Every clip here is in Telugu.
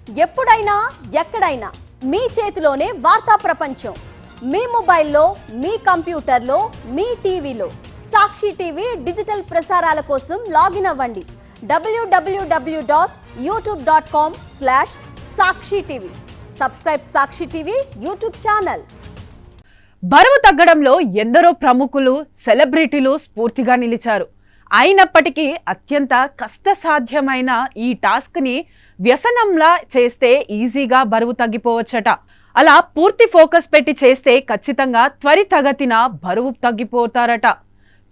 ఎప్పుడైనా ఎక్కడైనా మీ చేతిలోనే వార్తా ప్రపంచం. మీ మొబైల్లో, మీ కంప్యూటర్లో, మీ టీవీలో సాక్షి టీవీ డిజిటల్ ప్రసారాల కోసం లాగిన్ అవ్వండి. www.youtube.com/సాక్షి టీవీ. సబ్స్క్రైబ్ సాక్షి టీవీ యూట్యూబ్ ఛానల్. బరువు తగ్గడంలో ఎందరో ప్రముఖులు, సెలబ్రిటీలు స్ఫూర్తిగా నిలిచారు. అయినప్పటికీ అత్యంత కష్టసాధ్యమైన ఈ టాస్క్ని వ్యసనంలా చేస్తే ఈజీగా బరువు తగ్గిపోవచ్చట. అలా పూర్తి ఫోకస్ పెట్టి చేస్తే ఖచ్చితంగా త్వరితగతిన బరువు తగ్గిపోతారట.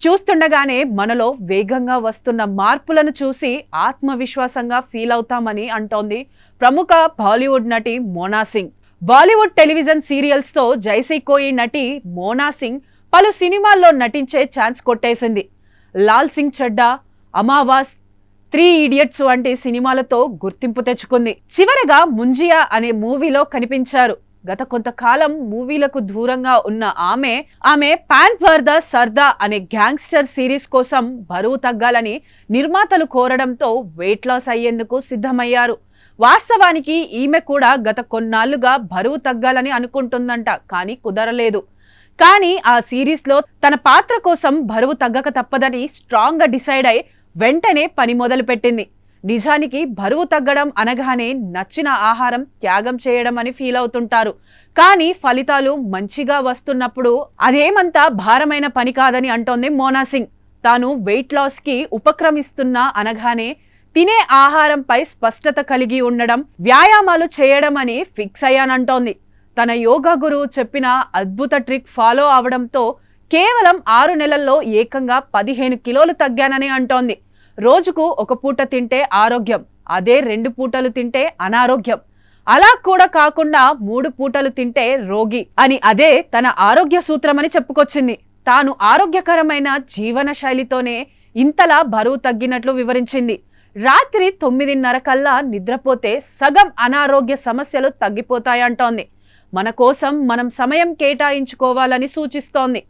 చూస్తుండగానే మనలో వేగంగా వస్తున్న మార్పులను చూసి ఆత్మవిశ్వాసంగా ఫీల్ అవుతామని అంటోంది ప్రముఖ బాలీవుడ్ నటి మోనా సింగ్. బాలీవుడ్ టెలివిజన్ సీరియల్స్తో జైసీ కోయి నటి మోనా సింగ్ పలు సినిమాల్లో నటించే ఛాన్స్ కొట్టేసింది. లాల్ సింగ్ చడ్డా, అమావాస్, 3 ఇడియట్స్ వంటి సినిమాలతో గుర్తింపు తెచ్చుకుంది. చివరగా ముంజియా అనే మూవీలో కనిపించారు. గత కొంతకాలం మూవీలకు దూరంగా ఉన్న ఆమె పాన్ ఫర్ ద సర్దా అనే గ్యాంగ్స్టర్ సిరీస్ కోసం బరువు తగ్గాలని నిర్మాతలు కోరడంతో వెయిట్ లాస్ అయ్యేందుకు సిద్ధమయ్యారు. వాస్తవానికి ఈమె కూడా గత కొన్నాళ్లుగా బరువు తగ్గాలని అనుకుంటుందంట, కానీ కుదరలేదు. కానీ ఆ సిరీస్లో తన పాత్ర కోసం బరువు తగ్గక తప్పదని స్ట్రాంగ్గా డిసైడ్ అయి వెంటనే పని మొదలుపెట్టింది. నిజానికి బరువు తగ్గడం అనగానే నచ్చిన ఆహారం త్యాగం చేయడం అని ఫీల్ అవుతుంటారు. కానీ ఫలితాలు మంచిగా వస్తున్నప్పుడు అదేమంతా భారమైన పని కాదని అంటోంది మోనా సింగ్. తాను వెయిట్ లాస్కి ఉపక్రమిస్తున్నా అనగానే తినే ఆహారంపై స్పష్టత కలిగి ఉండడం, వ్యాయామాలు చేయడం అని ఫిక్స్ అయ్యానంటోంది. తన యోగా గురువు చెప్పిన అద్భుత ట్రిక్ ఫాలో అవడంతో కేవలం 6 నెలల్లో ఏకంగా 15 కిలోలు తగ్గానని అంటోంది. రోజుకు 1 పూట తింటే ఆరోగ్యం, అదే 2 పూటలు తింటే అనారోగ్యం. అలా కూడా కాకుండా 3 పూటలు తింటే రోగి అని అదే తన ఆరోగ్య సూత్రమని చెప్పుకొచ్చింది. తాను ఆరోగ్యకరమైన జీవన శైలితోనే ఇంతలా బరువు తగ్గినట్లు వివరించింది. రాత్రి 9:30 కల్లా నిద్రపోతే సగం అనారోగ్య సమస్యలు తగ్గిపోతాయంటోంది. మన కోసం మనం సమయం కేటాయించుకోవాలని సూచిస్తోంది.